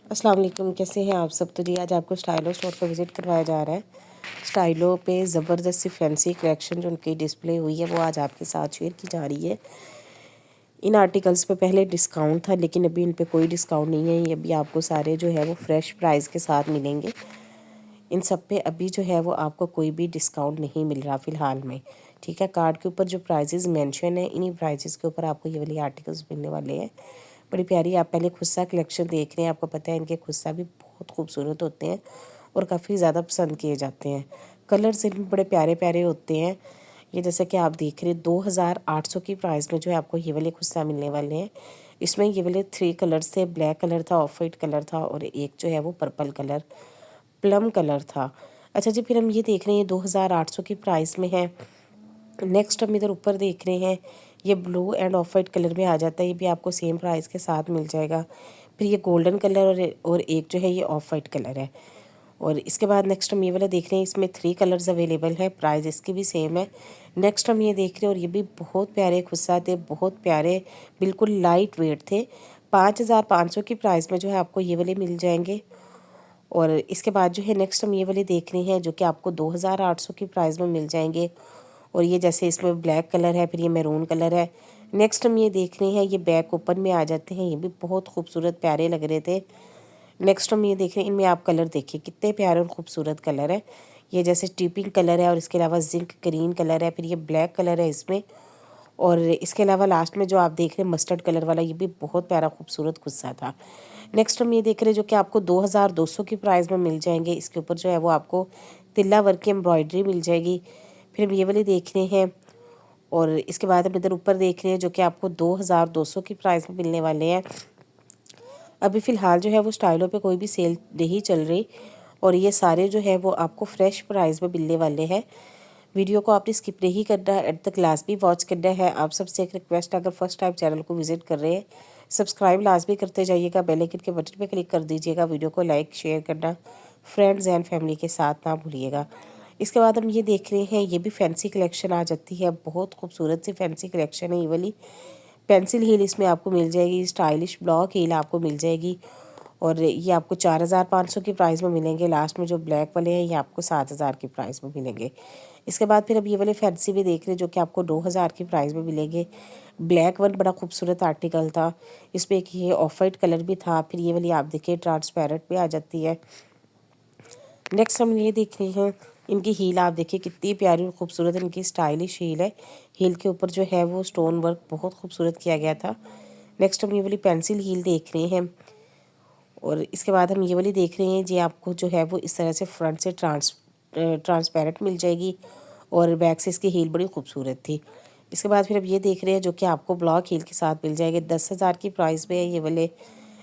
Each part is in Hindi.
अस्सलाम वालेकुम, कैसे हैं आप सब। तो जी आज आपको स्टाइलो स्टोर पर विज़िट करवाया जा रहा है। स्टाइलो पे ज़बरदस्त सी फैंसी कलेक्शन जो उनकी डिस्प्ले हुई है वो आज आपके साथ शेयर की जा रही है। इन आर्टिकल्स पे पहले डिस्काउंट था, लेकिन अभी इन पे कोई डिस्काउंट नहीं है। ये अभी आपको सारे जो है वो फ्रेश प्राइस के साथ मिलेंगे। इन सब पे अभी जो है वो आपको कोई भी डिस्काउंट नहीं मिल रहा फ़िलहाल में। ठीक है, कार्ड के ऊपर जो प्राइजेज़ मेंशन है, इन्हीं प्राइजेज़ के ऊपर आपको ये वाली आर्टिकल्स मिलने वाले हैं। बड़ी प्यारी। आप पहले खुस्सा कलेक्शन देख रहे हैं, आपको पता है इनके खुस्सा भी बहुत खूबसूरत होते हैं और काफ़ी ज़्यादा पसंद किए जाते हैं। कलर्स इनमें बड़े प्यारे प्यारे होते हैं। ये जैसे कि आप देख रहे हैं 2800 की प्राइस में जो है आपको ये वाले खुस्सा मिलने वाले हैं। इसमें ये वाले 3 कलर्स थे, ब्लैक कलर था, ऑफ वाइट कलर था और एक जो है वो पर्पल कलर प्लम कलर था। अच्छा जी, फिर हम ये देख रहे हैं 2800 की प्राइस में है। नेक्स्ट हम इधर ऊपर देख रहे हैं, ये blue end of white colour में आ जाता है। ये भी आपको सेम प्राइस के साथ मिल जाएगा। फिर ये गोल्डन कलर और एक जो है ये ऑफ वाइट कलर है। और इसके बाद नेक्स्ट हम ये वाला देख रहे हैं, इसमें 3 कलर्स अवेलेबल है, प्राइस इसकी भी सेम है। नेक्स्ट हम ये देख रहे हैं और ये भी बहुत प्यारे खुस्सा थे, बहुत प्यारे, बिल्कुल लाइट वेट थे। 5500 की प्राइस में जो है आपको ये वाले मिल जाएंगे। और इसके बाद जो है नेक्स्ट हम ये वाले देख रहे हैं जो कि आपको 2800 की प्राइस में मिल जाएंगे। और ये जैसे इसमें ब्लैक कलर है, फिर ये मैरून कलर है। नेक्स्ट हम ये देख रहे हैं, ये बैक ओपन में आ जाते हैं, ये भी बहुत खूबसूरत प्यारे लग रहे थे। नेक्स्ट हम ये देख रहे हैं, इनमें आप कलर देखिए कितने प्यारे और खूबसूरत कलर है। ये जैसे टिपिंग कलर है और इसके अलावा जिंक ग्रीन कलर है, फिर ये ब्लैक कलर है इसमें। और इसके अलावा लास्ट में जो आप देख रहे हैं मस्टर्ड कलर वाला, ये भी बहुत प्यारा खूबसूरत खुस्सा था। नेक्स्ट हम ये देख रहे हैं जो कि आपको 2200 की प्राइस में मिल जाएंगे। इसके ऊपर जो है वो आपको तिल्ला वर्क की एम्ब्रॉयडरी मिल जाएगी। फिर हम ये वाले देख रहे हैं और इसके बाद हम इधर ऊपर देख रहे हैं जो कि आपको 2200 की प्राइस में मिलने वाले हैं। अभी फ़िलहाल जो है वो स्टाइलों पे कोई भी सेल नहीं चल रही और ये सारे जो है वो आपको फ्रेश प्राइस में मिलने वाले हैं। वीडियो को आपने स्किप नहीं करना है, एट द क्लास भी वॉच करना है। आप सबसे एक रिक्वेस्ट, अगर फर्स्ट टाइम चैनल को विजिट कर रहे हैं, सब्सक्राइब लाजमी करते जाइएगा, बेल आइकन के बटन पे क्लिक कर दीजिएगा। वीडियो को लाइक शेयर करना फ्रेंड्स एंड फैमिली के साथ ना भूलिएगा। इसके बाद हम ये देख रहे हैं, ये भी फैंसी कलेक्शन आ जाती है, बहुत खूबसूरत सी फैंसी कलेक्शन है ये वाली। पेंसिल हील इसमें आपको मिल जाएगी, स्टाइलिश ब्लॉक हील आपको मिल जाएगी और ये आपको 4500 की प्राइस में मिलेंगे। लास्ट में जो ब्लैक वाले हैं ये आपको 7000 की प्राइस में मिलेंगे। इसके बाद फिर अब ये वाले फैंसी भी देख रहे हैं जो कि आपको 2000 की प्राइस में मिलेंगे। ब्लैक वन बड़ा खूबसूरत आर्टिकल था, इसमें एक ये ऑफ वाइट कलर भी था। फिर ये वाली आप देखिए ट्रांसपेरेंट भी आ जाती है। नेक्स्ट हम ये देख रहे हैं, इनकी हील आप देखिए कितनी प्यारी और खूबसूरत इनकी स्टाइलिश हील है। हील के ऊपर जो है वो स्टोन वर्क बहुत खूबसूरत किया गया था। नेक्स्ट हम ये वाली पेंसिल हील देख रहे हैं और इसके बाद हम ये वाली देख रहे हैं जी, आपको जो है वो इस तरह से फ्रंट से ट्रांसपेरेंट मिल जाएगी और बैक से इसकी हील बड़ी खूबसूरत थी। इसके बाद फिर अब ये देख रहे हैं जो कि आपको ब्लॉक हील के साथ मिल जाएंगे। 10,000 की प्राइस में है ये वाले।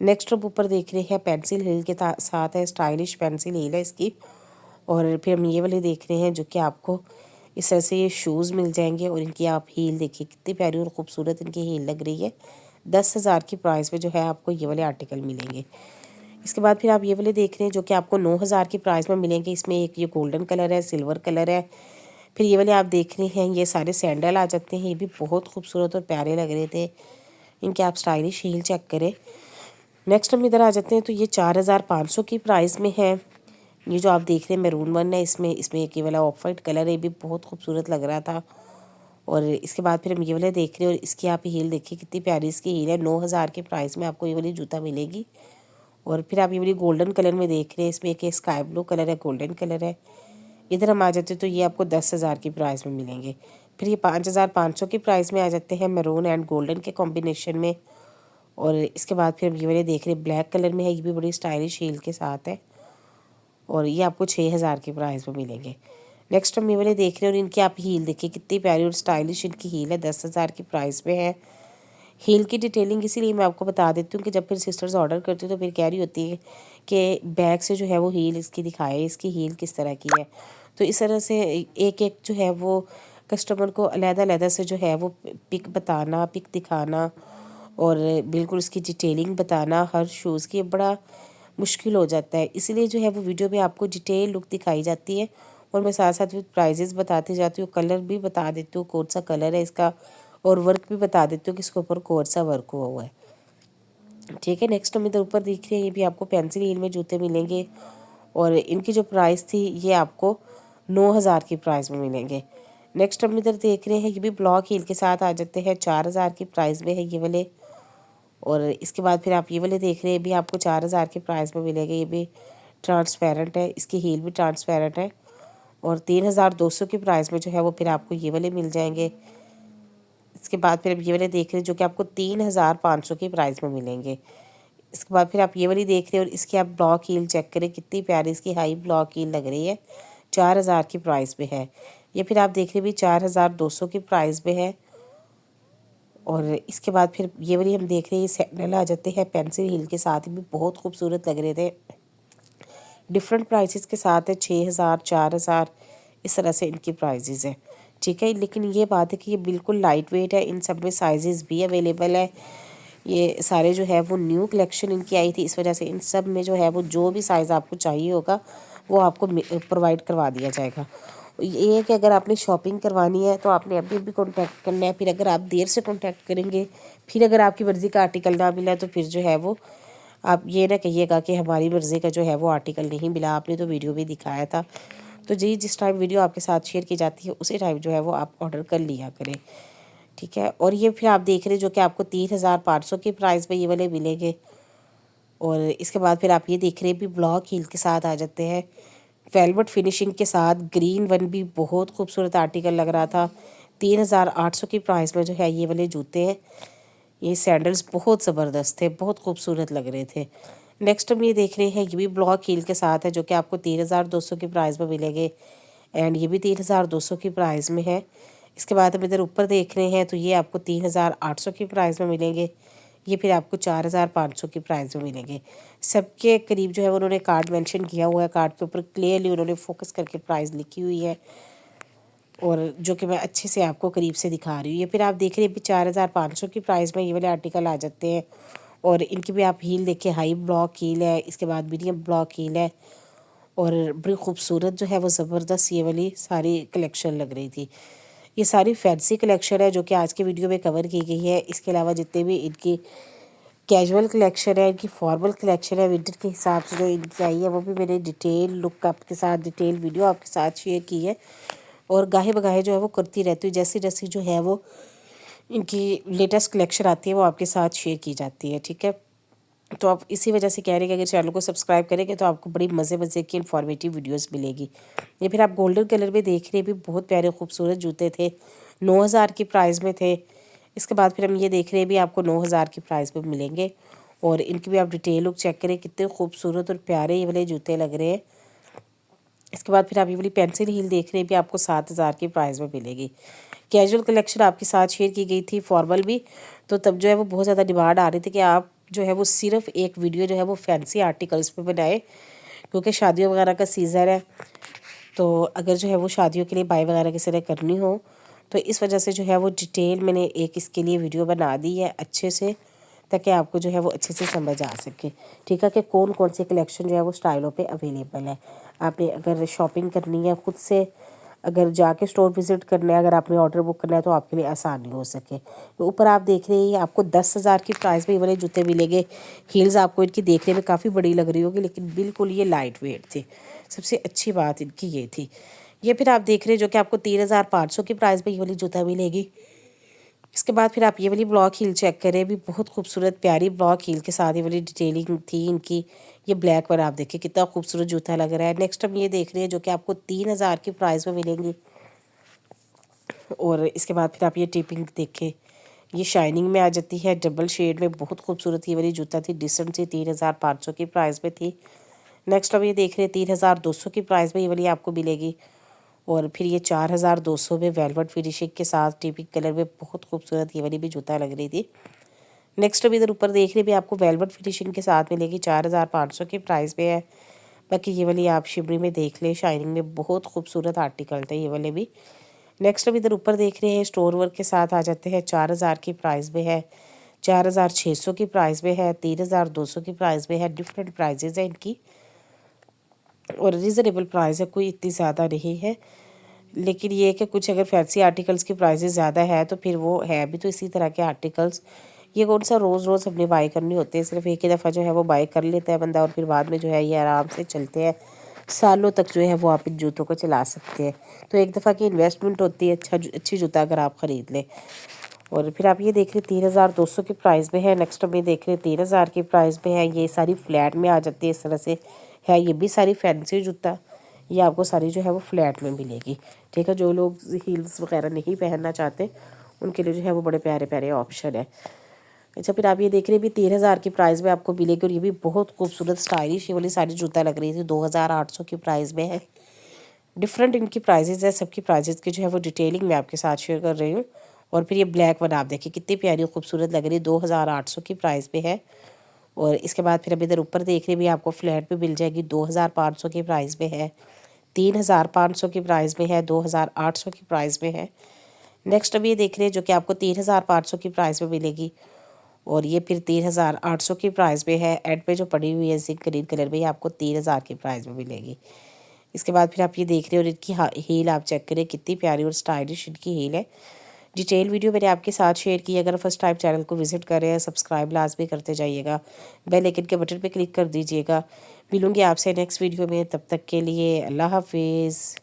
नेक्स्ट अब ऊपर देख रहे हैं, पेंसिल हील के साथ है, स्टाइलिश पेंसिल हील है इसकी। और फिर हम ये वाले देख रहे हैं जो कि आपको इस तरह से ये शूज़ मिल जाएंगे और इनकी आप हील देखिए कितनी प्यारी और ख़ूबसूरत इनकी हील लग रही है। 10,000 की प्राइस में जो है आपको ये वाले आर्टिकल मिलेंगे। इसके बाद फिर आप ये वाले देख रहे हैं जो कि आपको 9000 की प्राइस में मिलेंगे। इसमें एक ये गोल्डन कलर है, सिल्वर कलर है। फिर ये वाले आप देख रहे हैं, ये सारे सैंडल आ जाते हैं, ये भी बहुत खूबसूरत और प्यारे लग रहे थे। इनके आप स्टाइलिश हील चेक करें। नेक्स्ट हम इधर आ जाते हैं, तो ये 4500 की प्राइस में है। ये जो आप देख रहे हैं मैरून वन है, इसमें एक ये वाला ऑफ वाइट कलर है, ये भी बहुत खूबसूरत लग रहा था। और इसके बाद फिर हम ये वाले देख रहे हैं और इसकी आप हील देखिए कितनी प्यारी इसकी हील है। 9000 की प्राइस में आपको ये वाली जूता मिलेगी। और फिर आप ये वाली गोल्डन कलर में देख रहे हैं, इसमें एक स्काई ब्लू कलर है, गोल्डन कलर है। इधर हम आ जाते हैं तो ये आपको 10,000 की प्राइस में मिलेंगे। फिर ये 5500 की प्राइस में आ जाते हैं मैरून एंड गोल्डन के कॉम्बिनेशन में। और इसके बाद फिर ये वाले देख रहे हैं ब्लैक कलर में है, ये भी बड़ी स्टाइलिश हील के साथ है और ये आपको 6000 की प्राइस में मिलेंगे। नेक्स्ट हम ये वाले देख रहे हैं और इनकी आप हील देखिए कितनी प्यारी और स्टाइलिश इनकी हील है, 10,000 की प्राइस में है। हील की डिटेलिंग इसीलिए मैं आपको बता देती हूँ कि जब फिर सिस्टर्स ऑर्डर करती हैं तो फिर कह रही होती है कि बैक से जो है वो हील इसकी दिखाए, इसकी हील किस तरह की है। तो इस तरह से एक एक जो है वो कस्टमर को अलग-अलग से जो है वो पिक बताना, पिक दिखाना और बिल्कुल उसकी डिटेलिंग बताना हर शूज़ की बड़ा मुश्किल हो जाता है। इसीलिए जो है वो वीडियो में आपको डिटेल लुक दिखाई जाती है और मैं साथ साथ विद प्राइजेस बताती जाती हूँ, कलर भी बता देती हूँ कौन सा कलर है इसका और वर्क भी बता देती हूँ कि इसके ऊपर कौन सा वर्क हुआ हुआ है। ठीक है। नेक्स्ट हम इधर ऊपर देख रहे हैं, ये भी आपको पेंसिल हील में जूते मिलेंगे और इनकी जो प्राइस थी ये आपको 9,000 की प्राइस में मिलेंगे। नेक्स्ट हम इधर देख रहे हैं, ये भी ब्लॉक हील के साथ आ जाते हैं, 4,000 की प्राइस में है ये वाले। और इसके बाद फिर आप ये वाले देख रहे हैं, भी आपको 4,000 की प्राइस में मिलेंगे। ये भी ट्रांसपेरेंट है, इसकी हील भी ट्रांसपेरेंट है और 3,200 की प्राइस में जो है वो फिर आपको ये वाले मिल जाएंगे। इसके बाद फिर आप ये वाले देख रहे हैं जो कि आपको 3,500 की प्राइस में मिलेंगे। इसके बाद फिर आप ये वाली देख रहे हैं और इसकी आप ब्लॉक हील चेक करें, कितनी प्यारी इसकी हाई ब्लॉक हील लग रही है, 4,000 की प्राइस में है। ये फिर आप देख रहे हैं भी 4,200 की प्राइस में है। और इसके बाद फिर ये वाली हम देख रहे हैं, ये सैंडल आ जाते हैं पेंसिल हील के साथ, भी बहुत खूबसूरत लग रहे थे। डिफरेंट प्राइसेस के साथ है, 6,000 4,000 इस तरह से इनकी प्राइसेस है। ठीक है, लेकिन ये बात है कि ये बिल्कुल लाइट वेट है, इन सब में साइजेस भी अवेलेबल है। ये सारे जो है वो न्यू कलेक्शन इनकी आई थी, इस वजह से इन सब में जो है वो जो भी साइज़ आपको चाहिए होगा वो आपको प्रोवाइड करवा दिया जाएगा। ये है कि अगर आपने शॉपिंग करवानी है तो आपने अभी भी कॉन्टैक्ट करना है। फिर अगर आप देर से कॉन्टैक्ट करेंगे, फिर अगर आपकी मर्ज़ी का आर्टिकल ना मिला तो फिर जो है वो आप ये ना कहिएगा कि हमारी मर्ज़ी का जो है वो आर्टिकल नहीं मिला, आपने तो वीडियो भी दिखाया था। तो जी, जिस टाइम वीडियो आपके साथ शेयर की जाती है उसी टाइम जो है वो आप ऑर्डर कर लिया करें। ठीक है, और ये फिर आप देख रहे हैं जो कि आपको 3,500 की प्राइस में ये वाले मिलेंगे। और इसके बाद फिर आप ये देख रहे हैं भी ब्लॉक हील के साथ आ जाते हैं, वेलवेट फिनिशिंग के साथ। ग्रीन वन भी बहुत खूबसूरत आर्टिकल लग रहा था, 3,800 की प्राइस में जो है ये वाले जूते हैं। ये सैंडल्स बहुत ज़बरदस्त थे, बहुत खूबसूरत लग रहे थे। नेक्स्ट हम ये देख रहे हैं, ये भी ब्लॉक हील के साथ है जो कि आपको 3,200 की प्राइस में मिलेंगे एंड ये भी 3,200 की प्राइस में है। इसके बाद हम इधर ऊपर देख रहे हैं तो ये आपको 3,800 की प्राइस में मिलेंगे। ये फिर आपको 4,500 की प्राइस में मिलेंगे। सबके करीब जो है उन्होंने कार्ड मेंशन किया हुआ है, कार्ड के ऊपर क्लियरली उन्होंने फोकस करके प्राइस लिखी हुई है और जो कि मैं अच्छे से आपको करीब से दिखा रही हूँ। ये फिर आप देख रहे हैं 4,500 की प्राइस में ये वाले आर्टिकल आ जाते हैं। और इनकी भी आप हील देखिए, हाई ब्लॉक हील है, इसके बाद मीडियम ब्लॉक हील है और बड़ी खूबसूरत जो है वो ज़बरदस्त ये वाली सारी कलेक्शन लग रही थी। ये सारी फैंसी कलेक्शन है जो कि आज के वीडियो में कवर की गई है। इसके अलावा जितने भी इनकी कैजुअल कलेक्शन है, इनकी फॉर्मल कलेक्शन है, विंटर के हिसाब से जो इनकी आई है वो भी मैंने डिटेल लुक आपके साथ, डिटेल वीडियो आपके साथ शेयर की है। और गाहे बगाहे जो है वो करती रहती हूँ, जैसी जैसी जो है वो इनकी लेटेस्ट कलेक्शन आती है वो आपके साथ शेयर की जाती है। ठीक है, तो आप इसी वजह से कह रहे हैं कि अगर चैनल को सब्सक्राइब करेंगे तो आपको बड़ी मज़े मज़े की इन्फॉर्मेटिव वीडियोस मिलेगी। ये फिर आप गोल्डन कलर में देख रहे हैं, भी बहुत प्यारे खूबसूरत जूते थे, 9,000 की प्राइस में थे। इसके बाद फिर हम ये देख रहे हैं भी आपको 9,000 की प्राइस में मिलेंगे और इनकी भी आप डिटेल लुक चेक करें, कितने खूबसूरत और प्यारे ये वाले जूते लग रहे हैं। इसके बाद फिर आप ये वाली पेंसिल हील देख रहे हैं भी आपको 7,000 की प्राइस में मिलेगी। कैजुअल कलेक्शन आपके साथ शेयर की गई थी, फॉर्मल भी, तो तब जो है वो बहुत ज़्यादा डिमांड आ रही थी कि आप जो है वो सिर्फ एक वीडियो जो है वो फैंसी आर्टिकल्स पे बनाए, क्योंकि शादियों वगैरह का सीज़न है। तो अगर जो है वो शादियों के लिए बाय वगैरह किसी ने करनी हो तो इस वजह से जो है वो डिटेल मैंने एक इसके लिए वीडियो बना दी है अच्छे से, ताकि आपको जो है वो अच्छे से समझ आ सके। ठीक है, कि कौन कौन सी कलेक्शन जो है वो स्टाइलों पे अवेलेबल है। आपने अगर शॉपिंग करनी है खुद से, अगर जाके स्टोर विज़िट करना है, अगर आपने ऑर्डर बुक करना है तो आपके लिए आसानी हो सके। तो ऊपर आप देख रहे हैं आपको 10,000 की प्राइस में ये वाले जूते मिलेंगे। हील्स आपको इनकी देखने में काफ़ी बड़ी लग रही होगी, लेकिन बिल्कुल ये लाइट वेट थे। सबसे अच्छी बात इनकी ये थी। ये फिर आप देख रहे हैं जो कि आपको 3,500 की प्राइस में ये वाली जूता मिलेगी। इसके बाद फिर आप ये वाली ब्लॉक हील चेक करें, भी बहुत खूबसूरत प्यारी ब्लॉक हील के साथ ये वाली डिटेलिंग थी इनकी। ये ब्लैक पर आप देखिए कितना खूबसूरत जूता लग रहा है। नेक्स्ट हम ये देख रहे हैं जो कि आपको 3,000 की प्राइस में मिलेंगी। और इसके बाद फिर आप ये टिपिंग देखें, ये शाइनिंग में आ जाती है, डबल शेड में, बहुत खूबसूरत ये वाली जूता थी, डिसेंट सी, 3,500 की प्राइस में थी। नेक्स्ट हम ये देख रहे हैं 3,200 की प्राइस में ये वाली आपको मिलेगी। और फिर ये 4,200 में वेलवेट फिनिशिंग के साथ टिपिक कलर में बहुत खूबसूरत ये वाली भी जूता लग रही थी। नेक्स्ट अब इधर ऊपर देख रहे भी आपको वेलवेट फिनिशिंग के साथ मिलेगी, 4,500 की प्राइस पे है। बाकी ये वाली आप शिमरी में देख ले, शाइनिंग में बहुत खूबसूरत आर्टिकल थे ये वाले भी। नेक्स्ट अब इधर ऊपर देख रहे हैं स्टोन वर्क के साथ आ जाते हैं, 4,000 की प्राइस में है, 4,600 की प्राइस में है, 3,200 की प्राइस में है। डिफरेंट प्राइजेज है इनकी और रिजनेबल प्राइस है, कोई इतनी ज़्यादा नहीं है। लेकिन ये है कि कुछ अगर फैंसी आर्टिकल्स की प्राइसेस ज़्यादा है तो फिर वो है भी तो इसी तरह के आर्टिकल्स। ये कौन सा रोज़ रोज़ हमने बाय करनी होती है, सिर्फ एक ही दफ़ा जो है वो बाय कर लेता है बंदा और फिर बाद में जो है ये आराम से चलते हैं, सालों तक जो है वो आप इन जूतों को चला सकते हैं। तो एक दफ़ा की इन्वेस्टमेंट होती है अच्छी जूता अगर आप ख़रीद लें। और फिर आप ये देख रहे 3200 की प्राइस में है। नेक्स्ट हम ये देख रहे 3000 की प्राइस में है। ये सारी फ्लैट में आ जाती है, इस तरह से है। ये भी सारी फैंसी जूता, ये आपको सारी जो है वो फ्लैट में मिलेगी। ठीक है, जो लोग हील्स वगैरह नहीं पहनना चाहते उनके लिए जो है वो बड़े प्यारे प्यारे ऑप्शन है। अच्छा, फिर आप ये देख रहे भी 3000 की प्राइस में आपको मिलेगी और ये भी बहुत खूबसूरत स्टाइलिश ये वाली सारी जूता लग रही थी। 2800 की प्राइस में है। डिफरेंट इनकी प्राइजेज़ है, सबकी प्राइजेज़ की जो है वो डिटेलिंग मैं आपके साथ शेयर कर रही हूँ। और फिर ये ब्लैक वन आप देखिए कितनी प्यारी खूबसूरत लग रही है, 2800 की प्राइस पे है। और इसके बाद फिर अब इधर ऊपर देख रहे भी आपको फ्लैट पे मिल जाएगी, 2500 की प्राइस में है, 3500 की प्राइस में है, 2800 की प्राइस में है। नेक्स्ट अब ये देख रहे हैं जो कि आपको 3500 की प्राइस में मिलेगी और ये फिर 3800 की प्राइस में है। एड पे जो पड़ी हुई है जिंक ग्रीन कलर में, ये आपको 3000 की प्राइस में मिलेगी। इसके बाद फिर आप ये देख रहे हो और इनकी हील आप चेक करें कितनी प्यारी और स्टाइलिश इनकी हील है। डिटेल वीडियो मैंने आपके साथ शेयर की। अगर फर्स्ट टाइम चैनल को विजिट कर रहे हैं, सब्सक्राइब लाजमी करते जाइएगा, बेल आइकन के बटन पे क्लिक कर दीजिएगा। मिलूंगी आपसे नेक्स्ट वीडियो में, तब तक के लिए अल्लाह हाफिज़।